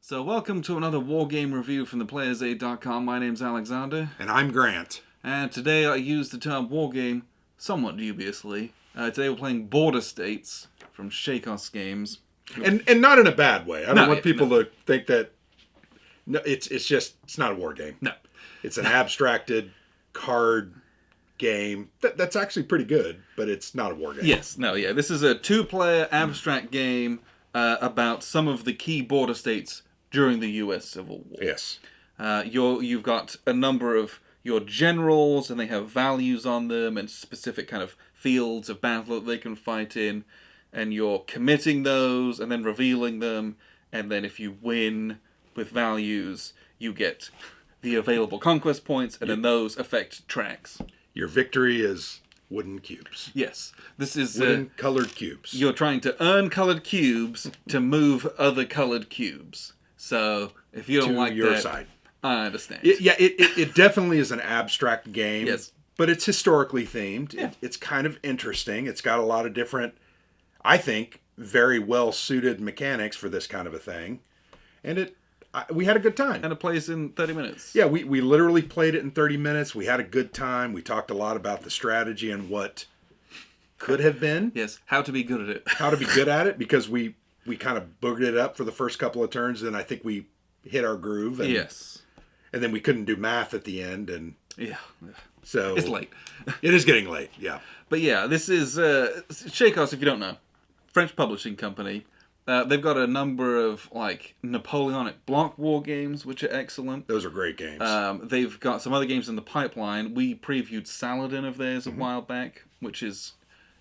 So welcome to another Wargame review from theplayersaid.com. My name's Alexander. And I'm Grant. And today I use the term Wargame somewhat dubiously. Today we're playing Border States from Shakos Games. And not in a bad way. I don't want people to think that it's not a war game. No. It's an abstracted card game that's actually pretty good, but it's not a war game. Yeah. This is a two-player abstract game about some of the key border states during the U.S. Civil War. Yes. You've got a number of your generals, and they have values on them and specific kind of fields of battle that they can fight in, and you're committing those and then revealing them, and then if you win with values, you get the available conquest points, and then those affect tracks. Your victory is wooden cubes. Yes. This is wooden colored cubes. You're trying to earn colored cubes to move other colored cubes. So if you don't like your that, side. I understand. It definitely is an abstract game. Yes. But it's historically themed. Yeah. It's kind of interesting. It's got a lot of different, I think, very well suited mechanics for this kind of a thing. And we had a good time. And it plays in 30 minutes. Yeah, we literally played it in 30 minutes. We had a good time. We talked a lot about the strategy and what could have been. Yes, how to be good at it. How to be good at it, because we kind of boogered it up for the first couple of turns, and I think we hit our groove. And, yes. And then we couldn't do math at the end. And yeah. So it's late. It is getting late, yeah. But yeah, this is Shakos, if you don't know. French publishing company. They've got a number of like Napoleonic block war games, which are excellent. Those are great games. They've got some other games in the pipeline. We previewed Saladin of theirs a while back, which is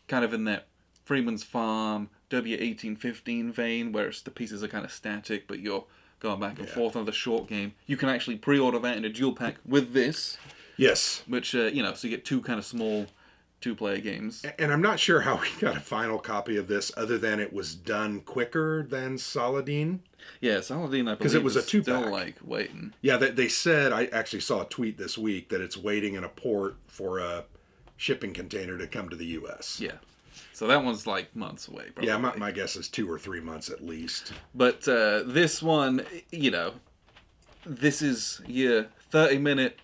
kind of in that Freeman's Farm, W1815 vein, where the pieces are kind of static, but you're going back and forth on the short game. You can actually pre-order that in a dual pack with this. Yes. Which, so you get two kind of small two-player games. And I'm not sure how we got a final copy of this, other than it was done quicker than Saladin. Yeah, Saladin, I believe, because it was a two-pack. Still, waiting. Yeah, they said, I actually saw a tweet this week, that it's waiting in a port for a shipping container to come to the U.S. Yeah. So that one's months away, probably. Yeah, my guess is 2 or 3 months at least. But this one, this is your 30-minute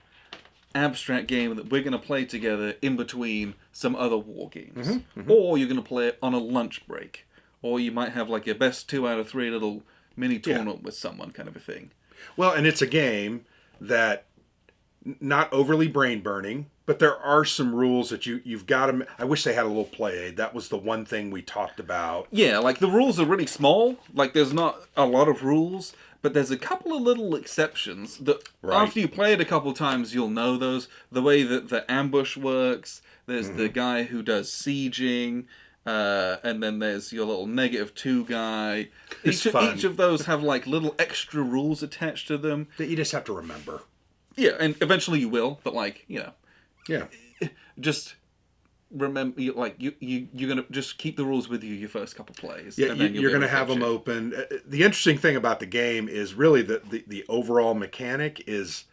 abstract game that we're going to play together in between some other war games. Or you're going to play it on a lunch break. Or you might have your best 2 out of 3 little mini tournament with someone kind of a thing. Well, and it's a game that not overly brain burning, but there are some rules that you've got to. I wish they had a little play aid. That was the one thing we talked about. Yeah, the rules are really small. There's not a lot of rules, but there's a couple of little exceptions that after you play it a couple times, you'll know those. The way that the ambush works. There's the guy who does sieging. And then there's your little -2 guy. Each of those have little extra rules attached to them that you just have to remember. Yeah, and eventually you will, but yeah, just remember, you're gonna just keep the rules with you your first couple plays. Yeah, and then you're gonna have them open. The interesting thing about the game is really the overall mechanic is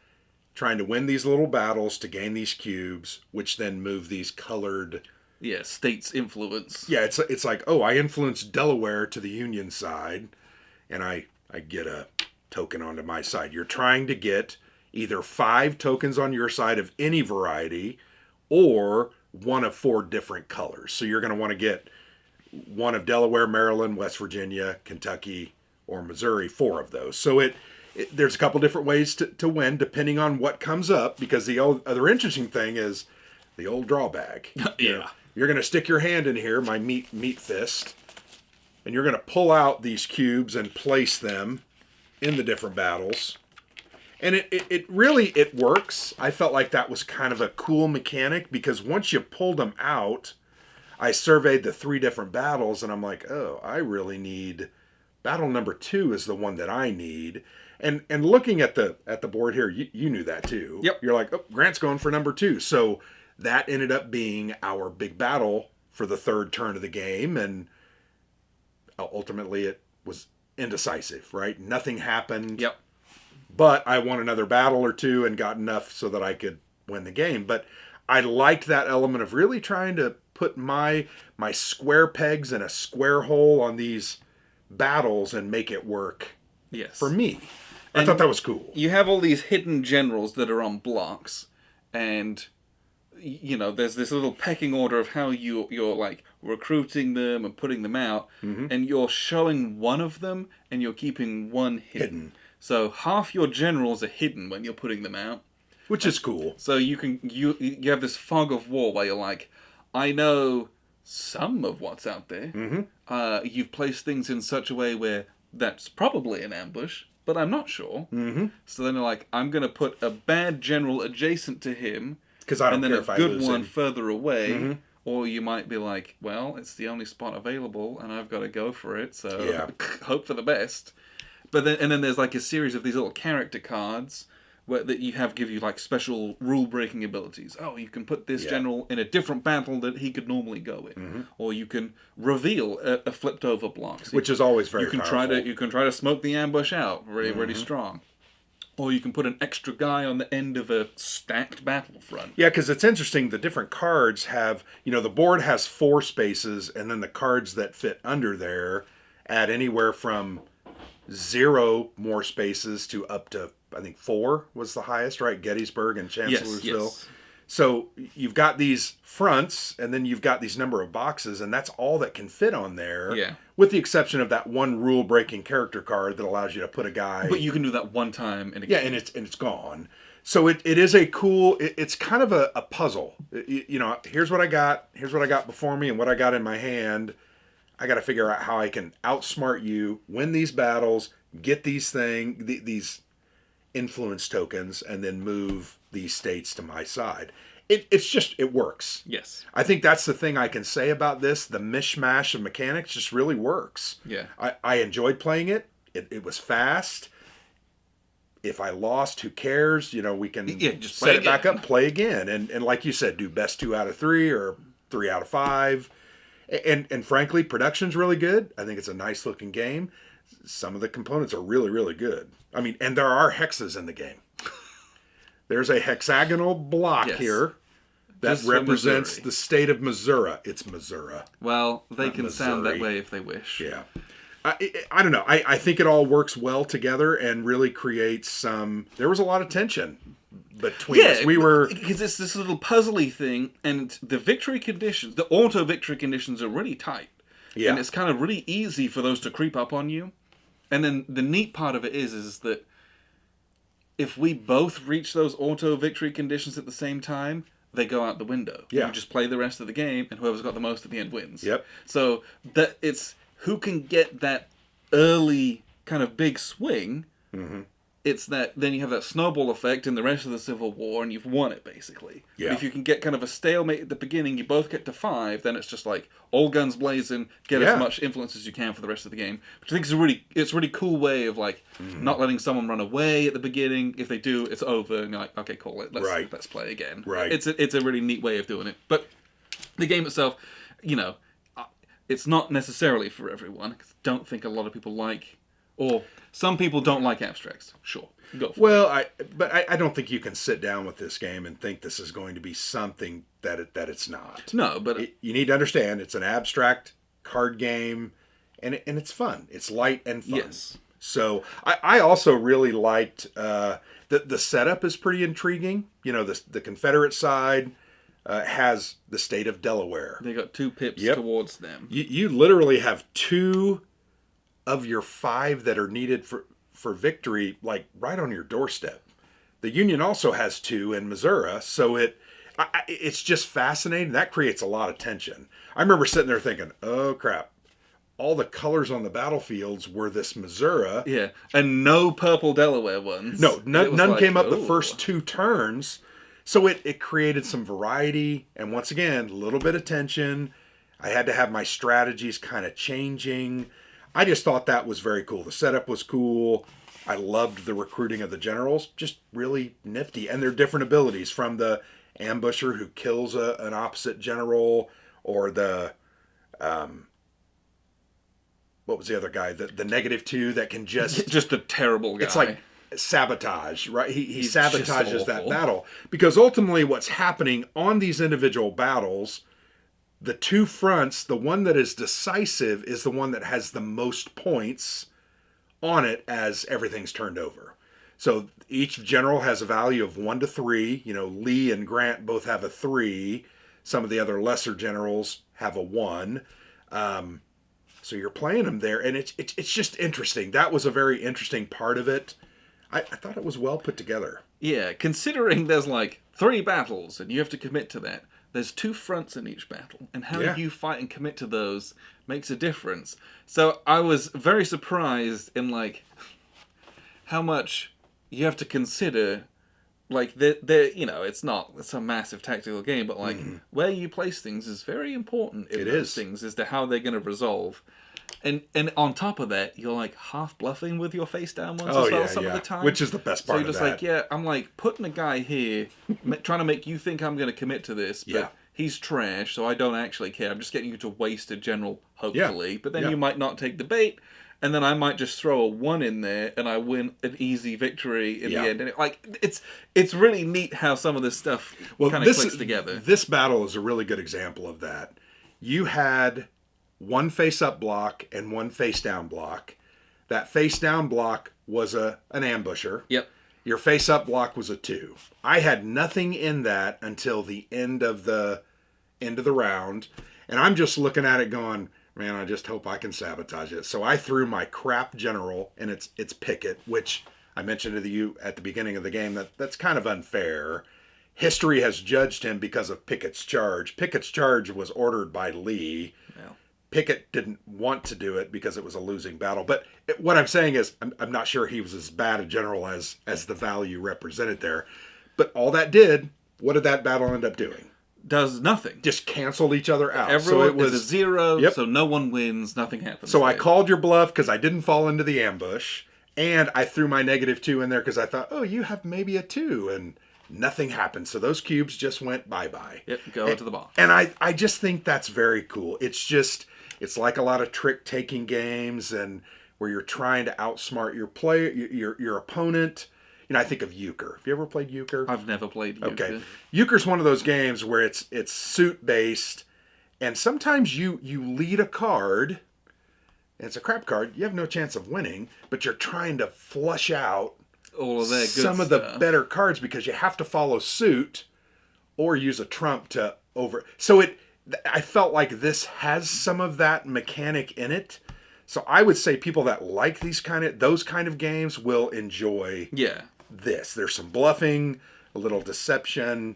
trying to win these little battles to gain these cubes, which then move these colored. Yeah, states influence. Yeah, it's like, oh, I influence Delaware to the Union side, and I get a token onto my side. You're trying to get either 5 tokens on your side of any variety, or one of 4 different colors. So you're going to want to get one of Delaware, Maryland, West Virginia, Kentucky, or Missouri, 4 of those. So there's a couple different ways to win, depending on what comes up, because the other interesting thing is the old drawback. Yeah. You're going to stick your hand in here, my meat fist, and you're going to pull out these cubes and place them in the different battles. And it really works. I felt like that was kind of a cool mechanic, because once you pulled them out, I surveyed the 3 different battles, and I'm like, oh, I really need battle number 2 is the one that I need. And looking at the board here, you knew that too. Yep. You're like, oh, Grant's going for number 2. So that ended up being our big battle for the 3rd turn of the game, and ultimately it was indecisive, right? Nothing happened. Yep. But I won another battle or 2 and got enough so that I could win the game. But I liked that element of really trying to put my square pegs in a square hole on these battles and make it work Yes. for me. I thought that was cool. You have all these hidden generals that are on blocks, and there's this little pecking order of how you're like recruiting them and putting them out, and you're showing one of them and you're keeping one hidden. So half your generals are hidden when you're putting them out, which is cool. So you have this fog of war where you're like, I know some of what's out there. You've placed things in such a way where that's probably an ambush, but I'm not sure. So then you're like, I'm going to put a bad general adjacent to him, because I don't care if I lose and then a good one him. further away. Or you might be like, well, it's the only spot available, and I've got to go for it. So hope for the best. But then there's like a series of these little character cards that give you like special rule breaking abilities. Oh, you can put this general in a different battle that he could normally go in, or you can reveal a flipped over block, so which is always very powerful. You can try to smoke the ambush out really strong, or you can put an extra guy on the end of a stacked battlefront. Yeah, because it's interesting. The different cards have the board has 4 spaces, and then the cards that fit under there add anywhere from 0 more spaces to up to, I think 4 was the highest, right? Gettysburg and Chancellorsville. Yes. So you've got these fronts, and then you've got these number of boxes, and that's all that can fit on there. Yeah. With the exception of that one rule-breaking character card that allows you to put a guy. But you can do that one time in a game. Yeah, and it's gone. So it is a cool. It's kind of a puzzle. Here's what I got. Here's what I got before me, and what I got in my hand. I got to figure out how I can outsmart you, win these battles, get these these influence tokens, and then move these states to my side. It works. Yes. I think that's the thing I can say about this. The mishmash of mechanics just really works. Yeah. I enjoyed playing it. It was fast. If I lost, who cares? We can just set it back up, play again. And like you said, do best 2 out of 3 or 3 out of 5. And frankly, production's really good. I think it's a nice looking game. Some of the components are really, really good. I mean, and there are hexes in the game. There's a hexagonal block here that Just represents the state of Missouri. It's Missouri. Well, they Not can Missouri. sound that way if they wish. Yeah. I don't know. I think it all works well together and really creates some... There was a lot of tension between us. Because it's this little puzzly thing, and the victory conditions, the auto victory conditions are really tight. Yeah. And it's kind of really easy for those to creep up on you. And then the neat part of it is that if we both reach those auto victory conditions at the same time, they go out the window. Yeah. You just play the rest of the game, and whoever's got the most at the end wins. Yep. So that it's who can get that early kind of big swing. It's that then you have that snowball effect in the rest of the Civil War, and you've won it basically. Yeah. But if you can get kind of a stalemate at the beginning, you both get to 5, then it's just like all guns blazing, get as much influence as you can for the rest of the game. Which I think is a really cool way of like not letting someone run away at the beginning. If they do, it's over, and you're like, okay, cool, let's play again. Right. It's a really neat way of doing it. But the game itself, it's not necessarily for everyone. 'Cause I don't think a lot of people like, or some people don't like abstracts. Sure, go for it. Well, I don't think you can sit down with this game and think this is going to be something that it's not. No, but You need to understand it's an abstract card game, and it's fun. It's light and fun. Yes. So I also really liked the setup is pretty intriguing. The Confederate side has the state of Delaware. they got 2 pips towards them. You literally have 2 of your 5 that are needed for victory, like right on your doorstep. The Union also has 2 in Missouri, so it's just fascinating. That creates a lot of tension. I remember sitting there thinking, oh crap, all the colors on the battlefields were this Missouri. Yeah, and no purple Delaware ones. No, none came up the ooh. first 2 turns. So it created some variety, and once again, a little bit of tension. I had to have my strategies kind of changing. I just thought that was very cool. The setup was cool. I loved the recruiting of the generals, just really nifty. And their different abilities, from the ambusher who kills an opposite general, or the... what was the other guy? The -2 that can just... just a terrible guy. It's like sabotage, right? He He's sabotages just that awful. battle. Because ultimately what's happening on these individual battles, the 2 fronts, the one that is decisive is the one that has the most points on it as everything's turned over. So each general has a value of 1 to 3. You know, Lee and Grant both have a 3. Some of the other lesser generals have a 1. So you're playing them there, and it's just interesting. That was a very interesting part of it. I thought it was well put together. Yeah, considering there's like 3 battles and you have to commit to that. There's 2 fronts in each battle, and how you fight and commit to those makes a difference. So I was very surprised in like how much you have to consider. Like it's a massive tactical game, but like where you place things is very important in those things as to how they're going to resolve. And on top of that, you're like half bluffing with your face down ones as well some of the time. Which is the best part of that. So you're just like, I'm like putting a guy here, trying to make you think I'm going to commit to this, but he's trash, so I don't actually care. I'm just getting you to waste a general, hopefully. But then you might not take the bait, and then I might just throw a 1 in there, and I win an easy victory in the end. And it's really neat how some of this stuff kind of clicks together. This battle is a really good example of that. You had 1 face-up block and 1 face-down block. That face-down block was an ambusher. Yep. Your face-up block was a 2. I had nothing in that until the end of the round, and I'm just looking at it going, man, I just hope I can sabotage it. So I threw my crap general, and it's Pickett, which I mentioned to you at the beginning of the game that's kind of unfair. History has judged him because of Pickett's charge. Pickett's charge was ordered by Lee. Yeah. Pickett didn't want to do it because it was a losing battle. But what I'm saying is I'm not sure he was as bad a general as the value represented there. But all that did, what did that battle end up doing? Does nothing. Just canceled each other out. Everyone so it was a 0, so no one wins, nothing happens. So I called your bluff because I didn't fall into the ambush, and I threw my -2 in there because I thought, oh, you have maybe a 2, and nothing happened. So those cubes just went bye-bye. Yep, go into the box. And I just think that's very cool. It's like a lot of trick-taking games and where you're trying to outsmart your player, your opponent. You know, I think of euchre. Have you ever played euchre? I've never played euchre. Okay. Euchre's one of those games where it's suit-based, and sometimes you lead a card, and it's a crap card. You have no chance of winning, but you're trying to flush out all of that good some of stuff. The better cards because you have to follow suit or use a trump to over. So I felt like this has some of that mechanic in it. So I would say people that like those kind of games will enjoy this. There's some bluffing, a little deception,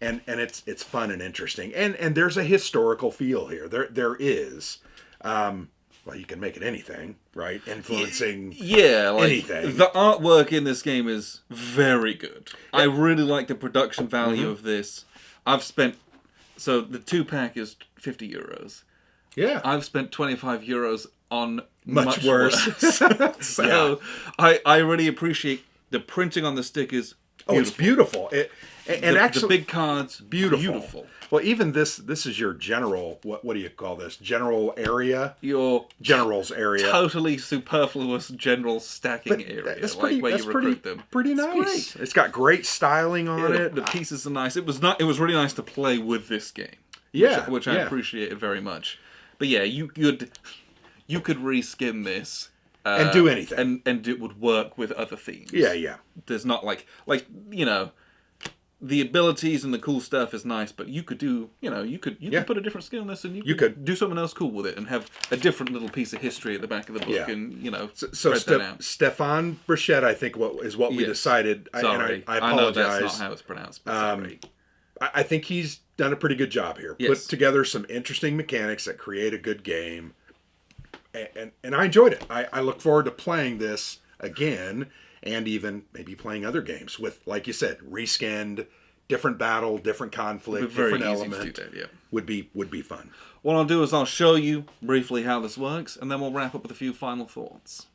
and it's fun and interesting. And there's a historical feel here. There is. Well, you can make it anything, right? Influencing anything. The artwork in this game is very good. I really like the production value of this. So the 2-pack is €50. Yeah. I've spent €25 on much worse. So I really appreciate the printing on the stickers. Oh, it's beautiful. Actually, the big cards, beautiful. Well, even this is your general. What do you call this? General area. Your general's area. Totally superfluous general stacking area. That's where you recruit them. Pretty nice. It's got great styling on it. The pieces are nice. It was really nice to play with this game. Yeah, which I appreciated very much. But yeah, you could reskin this. And do anything. And it would work with other themes. Yeah. There's not like the abilities and the cool stuff is nice, but you could do, you could put a different skill in this and you could do something else cool with it and have a different little piece of history at the back of the book and, So spread that out. Stefan Brichette, I think we decided. Sorry. I apologize. I know that's not how it's pronounced, but sorry. I think he's done a pretty good job here. Yes. Put together some interesting mechanics that create a good game. And I enjoyed it. I look forward to playing this again and even maybe playing other games with, like you said, reskinned, different battle, different conflict, different element. Would be fun. What I'll do is I'll show you briefly how this works, and then we'll wrap up with a few final thoughts.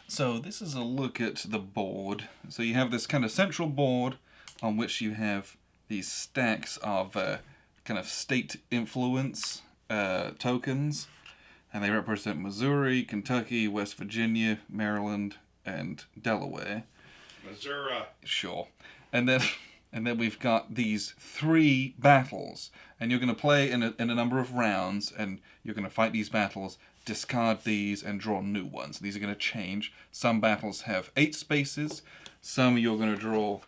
So this is a look at the board. So you have this kind of central board on which you have these stacks of kind of state influence tokens. And they represent Missouri, Kentucky, West Virginia, Maryland, and Delaware. Missouri. Sure. And then we've got these 3 battles. And you're going to play in a number of rounds, and you're going to fight these battles discard these, and draw new ones. These are going to change. Some battles have 8 spaces. Some you're going to draw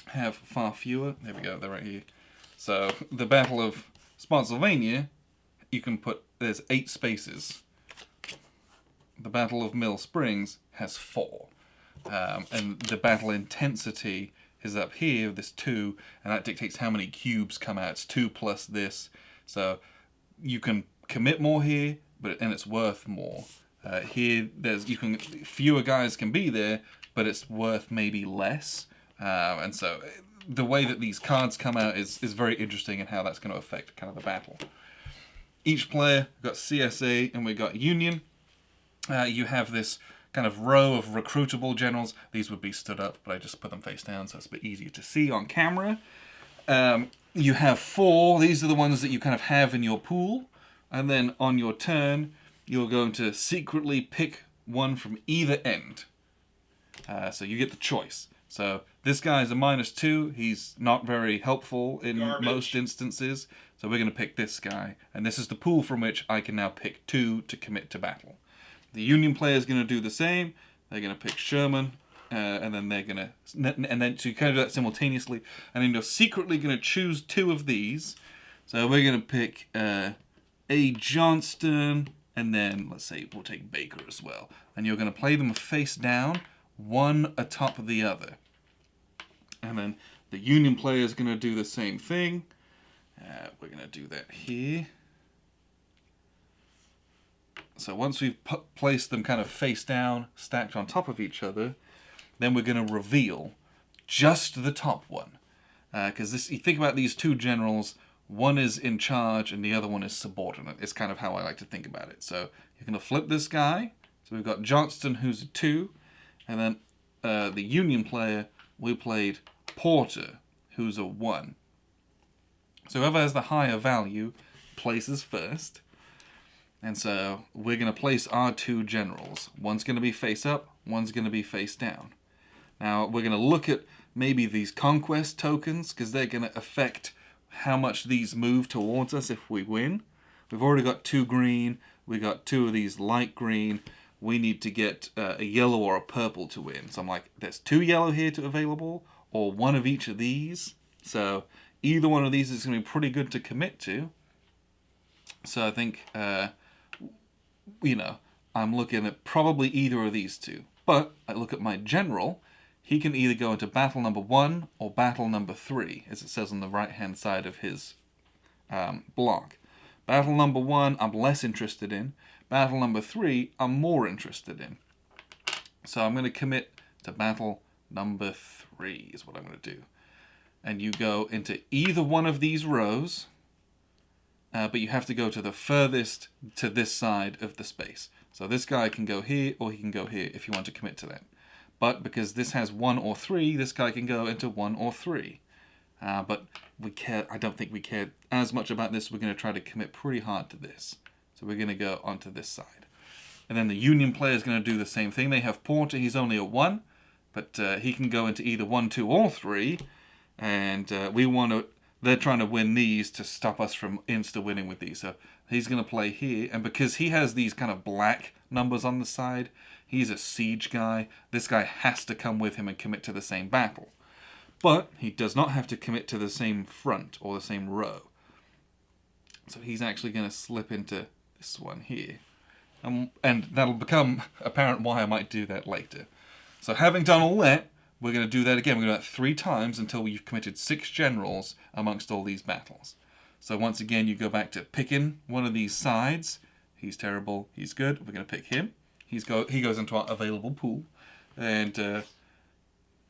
have far fewer. There we go, they're right here. So the Battle of Spotsylvania, you can put, there's 8 spaces. The Battle of Mill Springs has 4. And the battle intensity is up here, this 2, and that dictates how many cubes come out. It's 2 plus this. So you can commit more here, and it's worth more. Here, fewer guys can be there, but it's worth maybe less. And so the way that these cards come out is very interesting in how that's going to affect kind of the battle. Each player, we've got CSA and we've got Union. You have this kind of row of recruitable generals. These would be stood up, but I just put them face down so it's a bit easier to see on camera. You have 4. These are the ones that you kind of have in your pool. And then on your turn, you're going to secretly pick one from either end. So you get the choice. So this guy is a -2. He's not very helpful in most instances. So we're going to pick this guy. And this is the pool from which I can now pick 2 to commit to battle. The Union player is going to do the same. They're going to pick Sherman. And then they're going to... And then so you kind of do that simultaneously. And then you're secretly going to choose 2 of these. So we're going to pick A. Johnston. And then, let's say, we'll take Baker as well. And you're going to play them face down, one atop of the other. And then the Union player is going to do the same thing. We're going to do that here. So once we've placed them kind of face down, stacked on top of each other, then we're going to reveal just the top one. Because you think about these 2 generals, one is in charge and the other one is subordinate. It's kind of how I like to think about it. So you're going to flip this guy. So we've got Johnston, who's a 2. And then the Union player, we played Porter, who's a 1. So whoever has the higher value places first. And so we're going to place our 2 generals. One's going to be face up, one's going to be face down. Now we're going to look at maybe these conquest tokens, because they're going to affect how much these move towards us if we win. We've already got 2 green, we got 2 of these light green. We need to get a yellow or a purple to win. So I'm like, there's 2 yellow here to available, or 1 of each of these. So either one of these is going to be pretty good to commit to. So I think... I'm looking at probably either of these 2. But I look at my general, he can either go into battle number 1 or battle number 3, as it says on the right-hand side of his block. Battle number 1, I'm less interested in. Battle number 3, I'm more interested in. So I'm going to commit to battle number 3, is what I'm going to do. And you go into either one of these rows... but you have to go to the furthest to this side of the space. So this guy can go here, or he can go here if you want to commit to that. But because this has 1 or 3, this guy can go into 1 or 3. But I don't think we care as much about this. We're going to try to commit pretty hard to this. So we're going to go onto this side. And then the Union player is going to do the same thing. They have Porter. He's only a 1. But he can go into either 1, 2, or 3. And we want to... They're trying to win these to stop us from insta-winning with these. So he's going to play here. And because he has these kind of black numbers on the side, he's a siege guy. This guy has to come with him and commit to the same battle. But he does not have to commit to the same front or the same row. So he's actually going to slip into this one here. And that'll become apparent why I might do that later. So having done all that, we're going to do that again. We're going to do that 3 times until we've committed 6 generals amongst all these battles. So once again, you go back to picking one of these sides. He's terrible. He's good. We're going to pick him. He goes into our available pool. And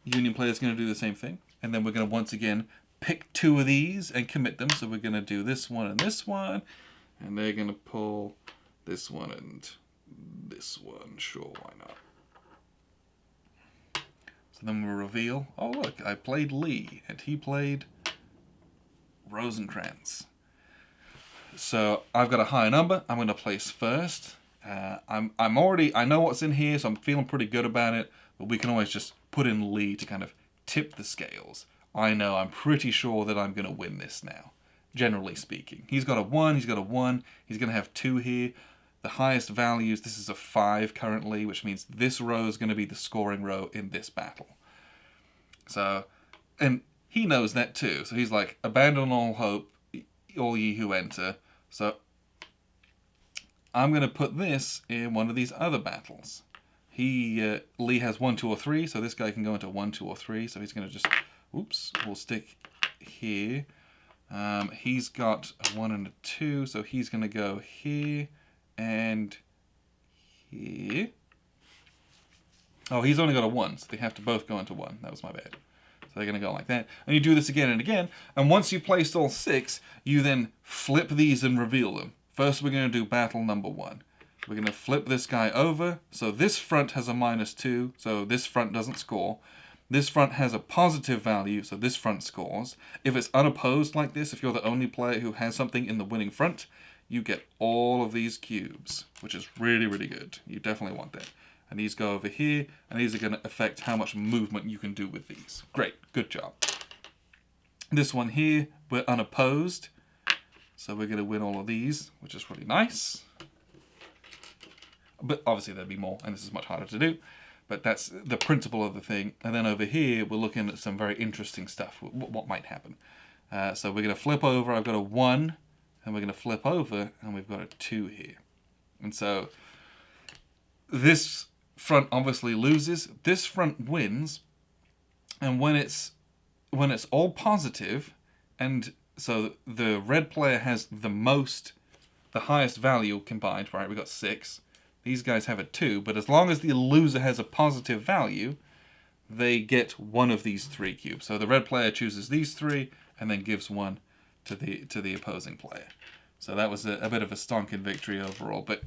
Union player is going to do the same thing. And then we're going to once again pick 2 of these and commit them. So we're going to do this one and this one. And they're going to pull this one and this one. Sure, why not? Then we'll reveal, oh look, I played Lee, and he played Rosencrantz. So I've got a higher number, I'm going to place first. I know what's in here, so I'm feeling pretty good about it, but we can always just put in Lee to kind of tip the scales. I'm pretty sure that I'm going to win this now, generally speaking. He's got a 1, he's got a 1, he's going to have 2 here. the highest values, this is a 5 currently, which means this row is going to be the scoring row in this battle. So, and he knows that too. So he's like, abandon all hope, all ye who enter. So I'm going to put this in one of these other battles. Lee has 1, 2, or 3, so this guy can go into 1, 2, or 3. So he's going to just, we'll stick here. He's got a 1 and a 2, so he's going to go here and here. Oh, he's only got a 1, so they have to both go into 1. That was my bad. So they're going to go like that. And you do this again and again, and once you've placed all 6, you then flip these and reveal them. First, we're going to do battle number 1. We're going to flip this guy over, so this front has a -2, so this front doesn't score. This front has a positive value, so this front scores. If it's unopposed like this, if you're the only player who has something in the winning front, you get all of these cubes, which is really, really good. You definitely want that. And these go over here, and these are going to affect how much movement you can do with these. Great, good job. This one here, we're unopposed, so we're going to win all of these, which is really nice. But obviously there'd be more, and this is much harder to do. But that's the principle of the thing. And then over here, we're looking at some very interesting stuff, what might happen. So we're going to flip over, I've got a 1, and we're going to flip over, and we've got a 2 here. And so this front obviously loses, this front wins, and when it's all positive, and so the red player has the highest value combined, right? We got 6. These guys have a 2, but as long as the loser has a positive value, they get one of these 3 cubes. So the red player chooses these 3 and then gives 1 to the opposing player. So that was a bit of a stonking victory overall. But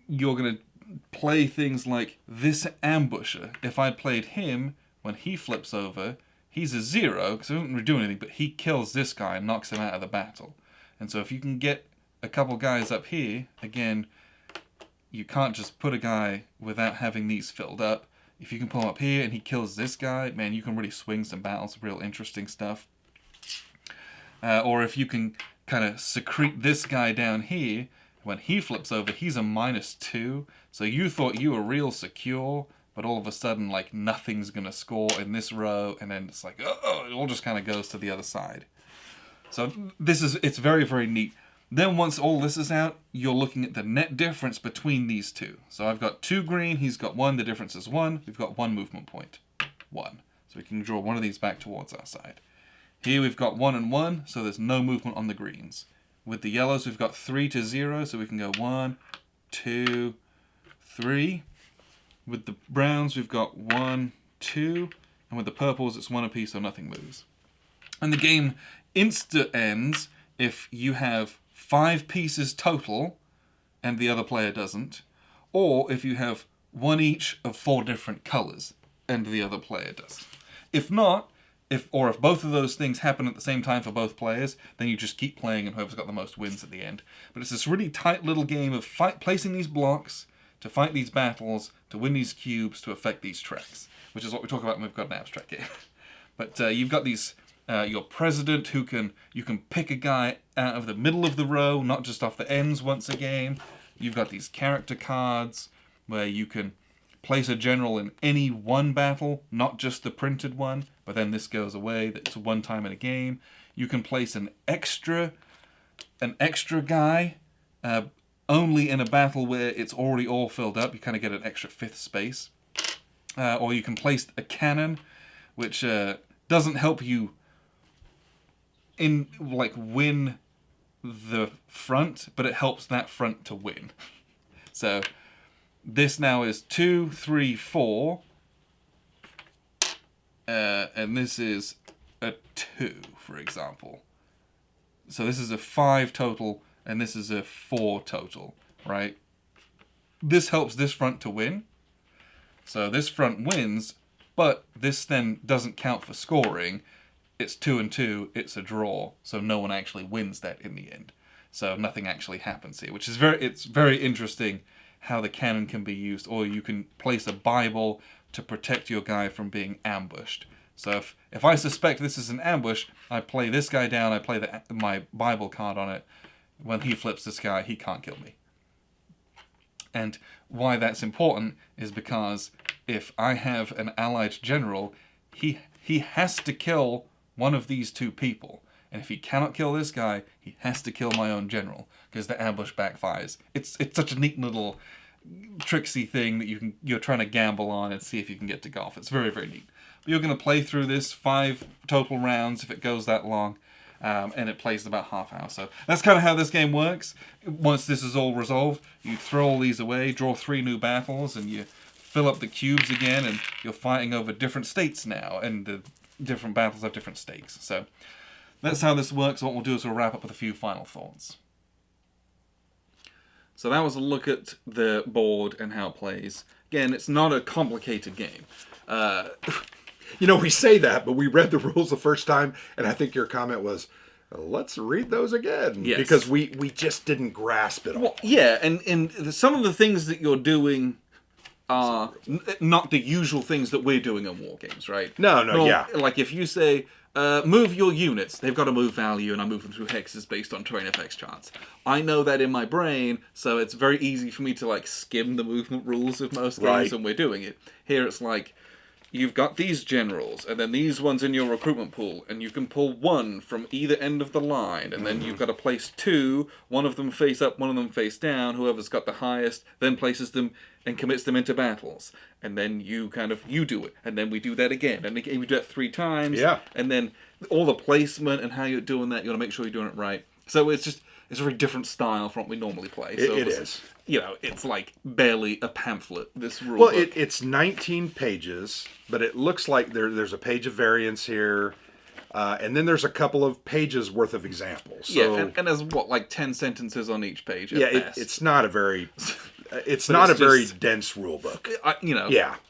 you're going to play things like this ambusher. If I played him, when he flips over, he's a 0, because he doesn't really do anything, but he kills this guy and knocks him out of the battle. And so if you can get a couple guys up here, again, you can't just put a guy without having these filled up. If you can pull him up here and he kills this guy, man, you can really swing some battles, real interesting stuff. Or if you can kind of secrete this guy down here, when he flips over, he's a -2. So you thought you were real secure, but all of a sudden, like, nothing's going to score in this row, and then it's like, oh, it all just kind of goes to the other side. So it's very, very neat. Then once all this is out, you're looking at the net difference between these two. So I've got 2 green, he's got 1, the difference is 1. We've got 1 movement point, 1. So we can draw one of these back towards our side. Here we've got 1 and 1, so there's no movement on the greens. With the yellows, we've got 3 to 0, so we can go 1, 2, 3. With the browns, we've got 1, 2, and with the purples, it's 1 apiece, so nothing moves. And the game insta-ends if you have 5 pieces total, and the other player doesn't, or if you have 1 each of 4 different colors, and the other player does. If not, if both of those things happen at the same time for both players, then you just keep playing and whoever's got the most wins at the end. But it's this really tight little game of placing these blocks, to fight these battles, to win these cubes, to affect these tracks, which is what we talk about when we've got an abstract game. But you've got these, your president you can pick a guy out of the middle of the row, not just off the ends once a game. You've got these character cards where you can place a general in any one battle, not just the printed one, but then this goes away. It's one time in a game. You can place an extra guy only in a battle where it's already all filled up. You kind of get an extra 5th space. Or you can place a cannon, which doesn't help you win the front, but it helps that front to win. So this now is 2, 3, 4. And this is a 2, for example. So this is a 5 total, and this is a 4 total, right? This helps this front to win. So this front wins, but this then doesn't count for scoring. It's 2 and 2, it's a draw, so no one actually wins that in the end. So nothing actually happens here, which is it's very interesting how the cannon can be used, or you can place a Bible to protect your guy from being ambushed. So if I suspect this is an ambush, I play this guy down, I play my Bible card on it. When he flips this guy, he can't kill me. And why that's important is because if I have an allied general, he has to kill one of these two people. And if he cannot kill this guy, he has to kill my own general, because the ambush backfires. It's such a neat little tricksy thing that you're trying to gamble on and see if you can get to golf. It's very, very neat. But you're going to play through this 5 total rounds if it goes that long. And it plays about half hour. So that's kind of how this game works. Once this is all resolved, you throw all these away, draw 3 new battles, and you fill up the cubes again, and you're fighting over different states now, and the different battles have different stakes. So that's how this works. What we'll do is we'll wrap up with a few final thoughts. So that was a look at the board and how it plays. Again, it's not a complicated game. We say that, but we read the rules the first time, and I think your comment was, let's read those again. Yes. Because we just didn't grasp it all. Well, yeah, and some of the things that you're doing are not the usual things that we're doing in war games, right? No, yeah. Like if you say, move your units, they've got a move value, and I move them through hexes based on terrain effects charts. I know that in my brain, so it's very easy for me to skim the movement rules of most games, and we're doing it. Here it's like, you've got these generals, and then these ones in your recruitment pool, and you can pull 1 from either end of the line, and then you've got to place 2, one of them face up, one of them face down, whoever's got the highest, then places them and commits them into battles. And then you do it, and then we do that again, and again we do that 3 times, and then all the placement and how you're doing that, you got to make sure you're doing it right. So it's a very different style from what we normally play. So it is. It's like barely a pamphlet, this rule Well, book. it's 19 pages, but it looks like there's a page of variants here, and then there's a couple of pages worth of examples. So, and there's 10 sentences on each page. It's not a very, very dense rule book.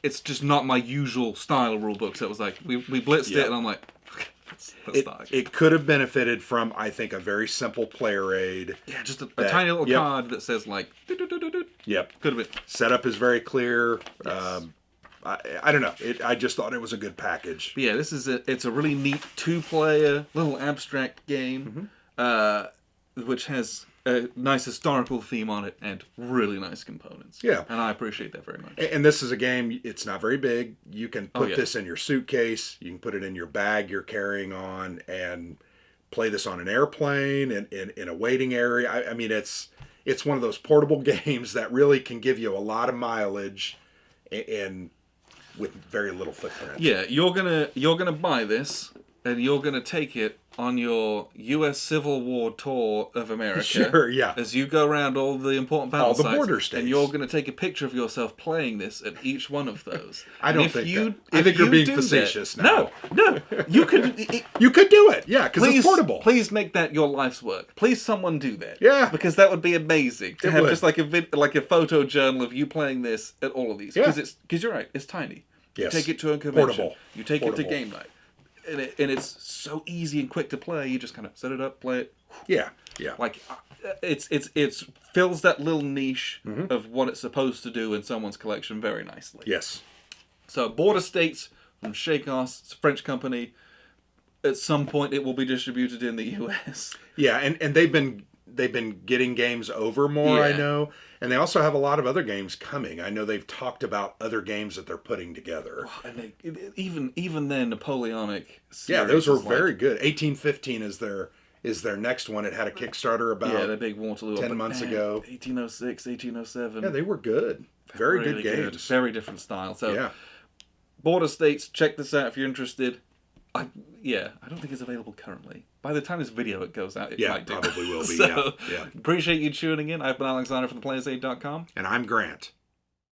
It's just not my usual style rule book. So it was like we blitzed it, and I'm like, it could have benefited from, I think, a very simple player aid. Yeah, just a tiny little card that says Yep. Could have been. Setup is very clear. Yes. I don't know. I just thought it was a good package. But yeah, it's a really neat 2-player little abstract game, which has a nice historical theme on it and really nice components. Yeah. And I appreciate that very much. And this is a game, it's not very big. You can put this in your suitcase. You can put it in your bag you're carrying on and play this on an airplane and in a waiting area. I mean, it's one of those portable games that really can give you a lot of mileage and with very little footprint. Yeah, you're gonna buy this and you're gonna take it on your U.S. Civil War tour of America. Sure, yeah. As you go around all the important battle sites. All the border states. And you're going to take a picture of yourself playing this at each one of those. I think you're being facetious now. No. You could do it. Yeah, because it's portable. Please make that your life's work. Please someone do that. Yeah. Because that would be amazing. To have just like a photo journal of you playing this at all of these. Because you're right, it's tiny. Yes. You take it to a convention. Portable. You take it to game night. And it's so easy and quick to play. You just kind of set it up, play it. Yeah. Like it's fills that little niche of what it's supposed to do in someone's collection very nicely. Yes. So Border States from Shakos, it's a French company. At some point, it will be distributed in the U.S. Yeah, and they've been getting games over more. I know, and they also have a lot of other games coming. I know they've talked about other games that they're putting together. And even their Napoleonic series, yeah, those were very good. 1815 is their next one. It had a Kickstarter about the big Waterloo 10 months ago. 1806, 1807. Yeah, they were good. Very really good games. Very different style. So Border States, check this out if you're interested. I don't think it's available currently. By the time this video goes out, it might do. Probably will be. So, yeah. Appreciate you tuning in. I've been Alexander from theplayersaid.com. And I'm Grant.